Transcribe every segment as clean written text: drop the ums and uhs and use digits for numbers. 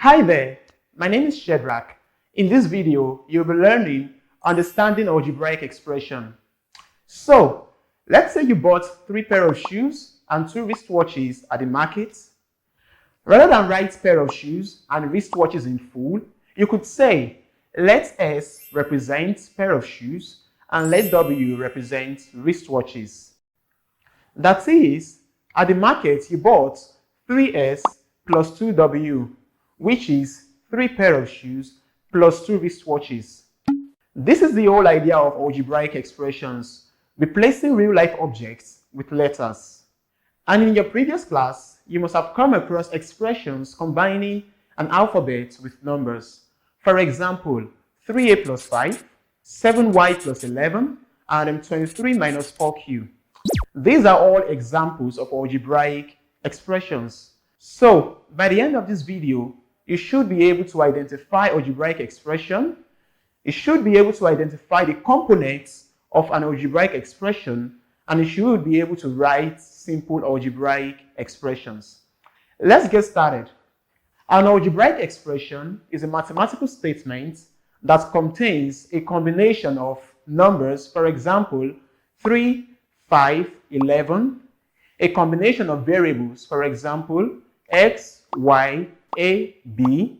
Hi there, my name is Shedrack. In this video, you'll be learning understanding algebraic expression. So, let's say you bought 3 pairs of shoes and 2 wristwatches at the market. Rather than write pair of shoes and wristwatches in full, you could say, let S represent pair of shoes and let W represent wristwatches. That is, at the market you bought 3S plus 2W, which is 3 pair of shoes plus 2 wristwatches. This is the whole idea of algebraic expressions, replacing real-life objects with letters. And in your previous class, you must have come across expressions combining an alphabet with numbers. For example, 3a plus 5, 7y plus 11, and 23 minus 4q. These are all examples of algebraic expressions. So, by the end of this video, you should be able to identify algebraic expression. You should be able to identify the components of an algebraic expression, and you should be able to write simple algebraic expressions. Let's get started. An algebraic expression is a mathematical statement that contains a combination of numbers, for example, 3, 5, 11, a combination of variables, for example, x, y, a, b,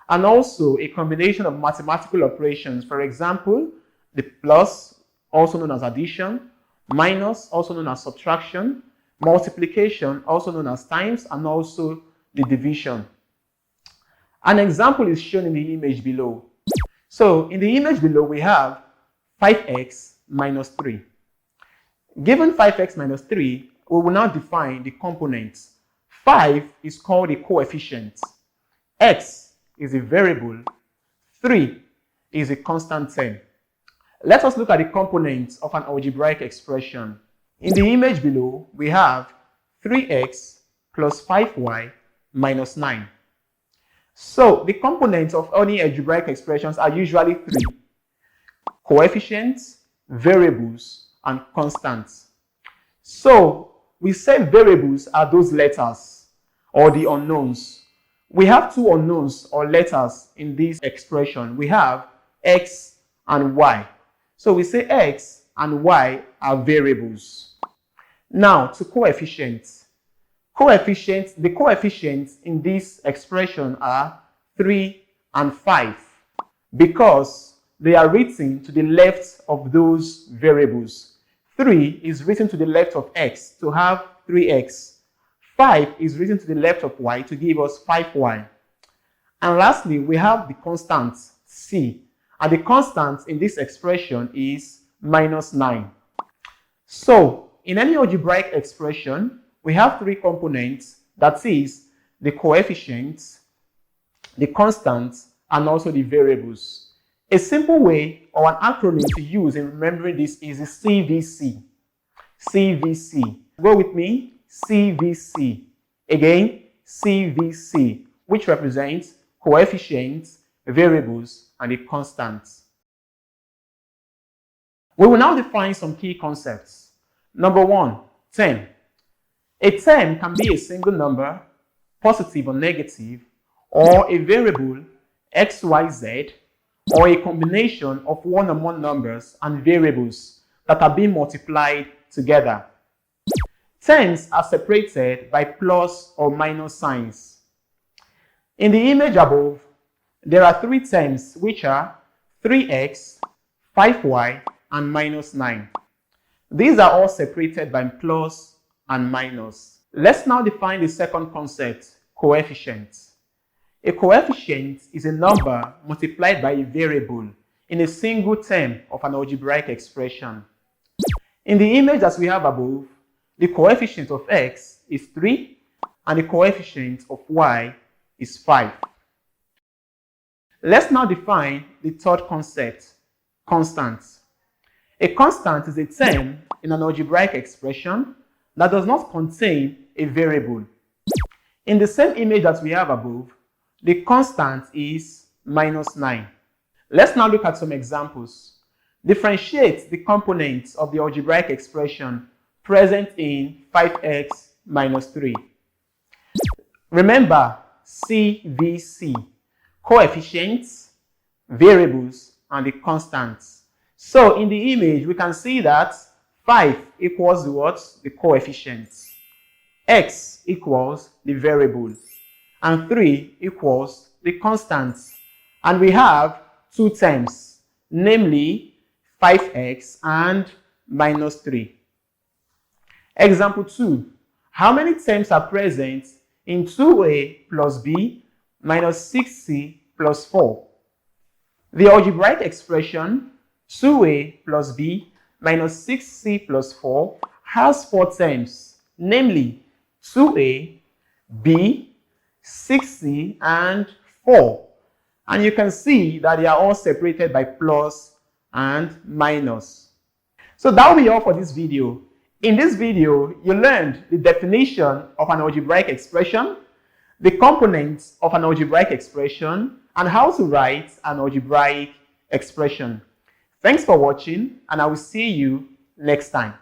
and also a combination of mathematical operations, for example, the plus, also known as addition, minus, also known as subtraction, multiplication, also known as times, and also the division. An example is shown in the image below. So, in the image below, we have 5x minus 3. Given 5x minus 3, we will now define the components. 5 is called a coefficient. X is a variable. 3 is a constant term. Let us look at the components of an algebraic expression. In the image below, we have 3x plus 5y minus 9. So, the components of any algebraic expressions are usually 3. Coefficients, variables, and constants. So, we say variables are those letters or the unknowns. We have 2 unknowns or letters in this expression. We have x and y. So we say x and y are variables. Now to coefficients. The coefficients in this expression are 3 and 5 because they are written to the left of those variables. 3 is written to the left of x to have 3x. 5 is written to the left of y to give us 5y. And lastly, we have the constant c. And the constant in this expression is minus 9. So, in any algebraic expression, we have 3 components, that is, the coefficients, the constants, and also the variables. A simple way or an acronym to use in remembering this is the CVC. CVC. Go with me. CVC. Again, CVC, which represents coefficients, variables, and the constants. We will now define some key concepts. Number 1, term. A term can be a single number, positive or negative, or a variable, x, y, z, or a combination of one or more numbers and variables that are being multiplied together. Terms are separated by plus or minus signs. In the image above, there are 3 terms which are 3x, 5y, and minus 9. These are all separated by plus and minus. Let's now define the second concept, coefficient. A coefficient is a number multiplied by a variable in a single term of an algebraic expression. In the image that we have above, the coefficient of x is 3 and the coefficient of y is 5. Let's now define the third concept, constants. A constant is a term in an algebraic expression that does not contain a variable. In the same image that we have above, the constant is minus 9. Let's now look at some examples. Differentiate the components of the algebraic expression present in 5x minus 3. Remember CVC. coefficients, variables, and the constants. So in the image, we can see that 5 equals what? The coefficients. X equals the variable. And 3 equals the constants. And we have two terms, namely 5x and minus 3. Example 2. How many terms are present in 2a plus b minus 6c plus 4? The algebraic expression 2a plus b minus 6c plus 4 has 4 terms, namely 2a, b, 6c, and 4. And you can see that they are all separated by plus and minus. So that will be all for this video. In this video, you learned the definition of an algebraic expression, the components of an algebraic expression, and how to write an algebraic expression. Thanks for watching, and I will see you next time.